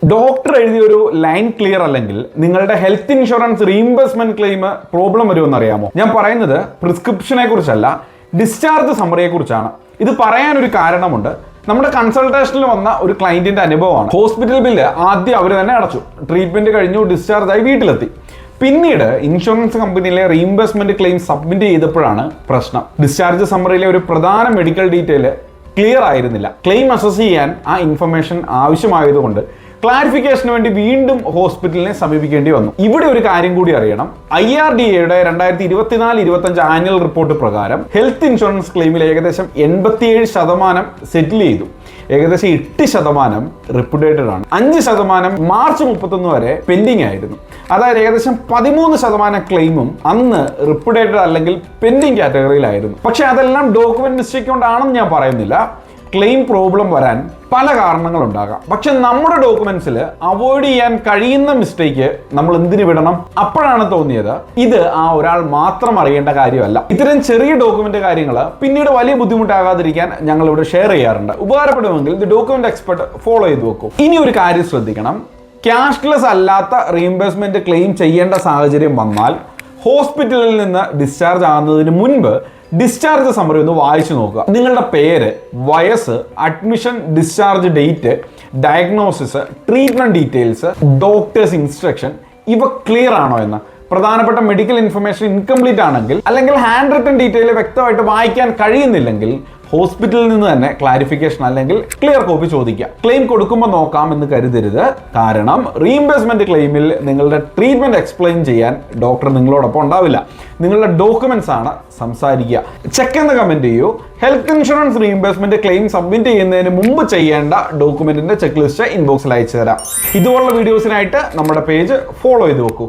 Doctor എഴുതിയ ഒരു line clear അല്ലെങ്കിൽ നിങ്ങളുടെ health insurance reimbursement claim problem വരുമെന്ന് അറിയാമോ? ഞാൻ പറയുന്നത് പ്രിസ്ക്രിപ്ഷനെ കുറിച്ചല്ല, ഡിസ്ചാർജ് സമ്മറിയെ കുറിച്ചാണ്. ഇത് പറയാനൊരു കാരണമുണ്ട്. നമ്മുടെ കൺസൾട്ടേഷനിൽ വന്ന ഒരു ക്ലയന്റിന്റെ അനുഭവമാണ്. ഹോസ്പിറ്റൽ ബില്ല് ആദ്യം അവർ തന്നെ അടച്ചു, ട്രീറ്റ്മെന്റ് കഴിഞ്ഞു, ഡിസ്ചാർജ് ആയി വീട്ടിലെത്തി. പിന്നീട് ഇൻഷുറൻസ് കമ്പനിയിലെ റീഇംബേഴ്സ്മെന്റ് ക്ലെയിം സബ്മിറ്റ് ചെയ്തപ്പോഴാണ് പ്രശ്നം. ഡിസ്ചാർജ് സമ്മറിയിലെ ഒരു പ്രധാന മെഡിക്കൽ ഡീറ്റെയിൽ ക്ലിയർ ആയിരുന്നില്ല. ക്ലെയിം അസസ് ചെയ്യാൻ ആ ഇൻഫർമേഷൻ ആവശ്യമായതുകൊണ്ട് ക്ലാരിഫിക്കേഷന് വേണ്ടി വീണ്ടും ഹോസ്പിറ്റലിനെ സമീപിക്കേണ്ടി വന്നു. ഇവിടെ ഒരു കാര്യം കൂടി അറിയണം. IRDAയുടെ 2024-25 ആനുവൽ റിപ്പോർട്ട് പ്രകാരം ഹെൽത്ത് ഇൻഷുറൻസ് ക്ലെയിമിൽ ഏകദേശം 87% സെറ്റിൽ ചെയ്തു. ഏകദേശം 8% റിപ്പുഡേറ്റഡ് ആണ്. 5% മാർച്ച് 31 വരെ പെൻഡിങ് ആയിരുന്നു. അതായത് ഏകദേശം 13% ക്ലെയിമും അന്ന് റിപ്പുഡേറ്റഡ് അല്ലെങ്കിൽ പെൻഡിങ് കാറ്റഗറിയിലായിരുന്നു. പക്ഷെ അതെല്ലാം ഡോക്യുമെന്റ് മിസ്റ്റേക്ക് കൊണ്ടാണെന്ന് ഞാൻ പറയുന്നില്ല. ക്ലെയിം പ്രോബ്ലം വരാൻ പല കാരണങ്ങളുണ്ടാകാം. പക്ഷെ നമ്മുടെ ഡോക്യുമെന്റ്സിൽ അവോയ്ഡ് ചെയ്യാൻ കഴിയുന്ന മിസ്റ്റേക്ക് നമ്മൾ എന്തിനു വിടണം? അപ്പോഴാണ് തോന്നിയത് ഇത് ആ ഒരാൾ മാത്രം അറിയേണ്ട കാര്യമല്ല. ഇത്തരം ചെറിയ ഡോക്യുമെന്റ് കാര്യങ്ങൾ പിന്നീട് വലിയ ബുദ്ധിമുട്ടാകാതിരിക്കാൻ ഞങ്ങൾ ഇവിടെ ഷെയർ ചെയ്യാറുണ്ട്. ഉപകാരപ്പെടുമെങ്കിൽ ഇത് ഡോക്യുമെന്റ് എക്സ്പെർട്ട് ഫോളോ ചെയ്ത് വെക്കും. ഇനി ഒരു കാര്യം ശ്രദ്ധിക്കണം. ക്യാഷ്ലെസ് അല്ലാത്ത റീഇംബേഴ്സ്മെന്റ് ക്ലെയിം ചെയ്യേണ്ട സാഹചര്യം വന്നാൽ ഹോസ്പിറ്റലിൽ നിന്ന് ഡിസ്ചാർജ് ആകുന്നതിന് മുൻപ് ഡിസ്ചാർജ് സമ്മറി ഒന്ന് വായിച്ചു നോക്കുക. നിങ്ങളുടെ പേര്, വയസ്സ്, admission, discharge date, diagnosis, treatment details, doctors instruction ഇവ ക്ലിയർ ആണോ എന്ന്. പ്രധാനപ്പെട്ട മെഡിക്കൽ ഇൻഫർമേഷൻ ഇൻകംപ്ലീറ്റ് ആണെങ്കിൽ അല്ലെങ്കിൽ ഹാൻഡ് റിട്ടൺ ഡീറ്റെയിൽ വ്യക്തമായിട്ട് വായിക്കാൻ കഴിയുന്നില്ലെങ്കിൽ ഹോസ്പിറ്റലിൽ നിന്ന് തന്നെ ക്ലാരിഫിക്കേഷൻ അല്ലെങ്കിൽ ക്ലിയർ കോപ്പി ചോദിക്കുക. ക്ലെയിം കൊടുക്കുമ്പോൾ നോക്കാം എന്ന് കരുതരുത്. കാരണം റീഇംബേഴ്സ്മെന്റ് ക്ലെയിമിൽ നിങ്ങളുടെ ട്രീറ്റ്മെന്റ് എക്സ്പ്ലെയിൻ ചെയ്യാൻ ഡോക്ടർ നിങ്ങളോടൊപ്പം ഉണ്ടാവില്ല. നിങ്ങളുടെ ഡോക്യുമെന്റ്സ് ആണ് സംസാരിക്കുക. ചെക്ക് എന്ന് കമന്റ് ചെയ്യൂ. Health insurance reimbursement claim submit ചെയ്യുന്നതിന് മുമ്പ് ചെയ്യേണ്ട ഡോക്യുമെന്റിന്റെ ചെക്ക് ലിസ്റ്റ് ഇൻബോക്സിൽ അയച്ചു തരാം. ഇതുപോലുള്ള വീഡിയോസിനായിട്ട് നമ്മുടെ പേജ് ഫോളോ ചെയ്ത് വെക്കൂ.